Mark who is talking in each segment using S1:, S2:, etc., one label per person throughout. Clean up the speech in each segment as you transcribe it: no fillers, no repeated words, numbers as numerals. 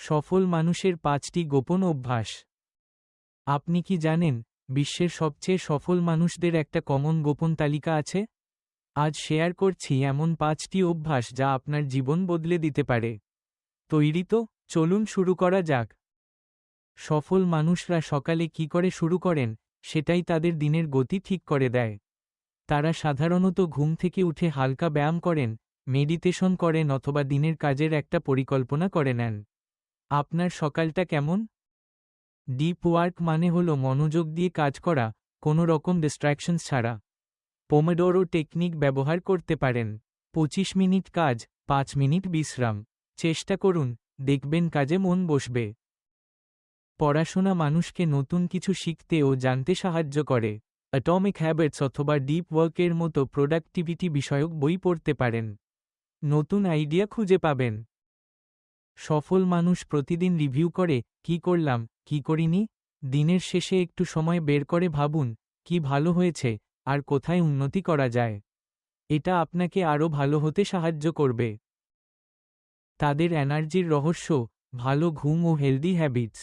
S1: সফল মানুষের ৫টি গোপন অভ্যাস। আপনি কি জানেন, বিশ্বের সবচেয়ে সফল মানুষদের একটা কমন গোপন তালিকা আছে? আজ শেয়ার করছি এমন ৫টি অভ্যাস যা আপনার জীবন বদলে দিতে পারে। তৈরি তো? চলুন শুরু করা যাক। সফল মানুষরা সকালে কি করে শুরু করেন, সেটাই তাদের দিনের গতি ঠিক করে দেয়। তারা সাধারণত ঘুম থেকে উঠে হালকা ব্যায়াম করেন, মেডিটেশন করেন অথবা দিনের কাজের একটা পরিকল্পনা করে নেন। আপনার সকালটা কেমন? ডিপ ওয়ার্ক মানে হলো মনোযোগ দিয়ে কাজ করা, কোনো রকম ডিস্ট্র্যাকশনস ছাড়া। পোমোডোরো টেকনিক ব্যবহার করতে পারেন। ২৫ মিনিট কাজ, ৫ মিনিট বিশ্রাম। চেষ্টা করুন, দেখবেন কাজে মন বসবে। পড়াশোনা মানুষকে নতুন কিছু শিখতে ও জানতে সাহায্য করে। অ্যাটমিক হ্যাবিটস অথবা ডিপ ওয়ার্কের মতো প্রোডাক্টিভিটি বিষয়ক বই পড়তে পারেন। নতুন আইডিয়া খুঁজে পাবেন। সফল মানুষ প্রতিদিন রিভিউ করে, কি করলাম, কি করিনি। দিনের শেষে একটু সময় বের করে ভাবুন, কি ভালো হয়েছে, আর কোথায় উন্নতি করা যায়। এটা আপনাকে আরও ভালো হতে সাহায্য করবে। তাদের এনার্জির রহস্য, ভালো ঘুম ও হেলদি হ্যাবিটস।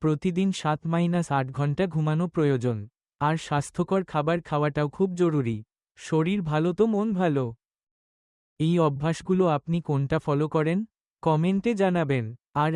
S1: প্রতিদিন ৭-৮ ঘন্টা ঘুমানো প্রয়োজন। আর স্বাস্থ্যকর খাবার খাওয়াটাও খুব জরুরি। শরীর ভালো তো মন ভালো। এই অভ্যাসগুলো আপনি কোনটা ফলো করেন? কমেন্টে জানাবেন। আর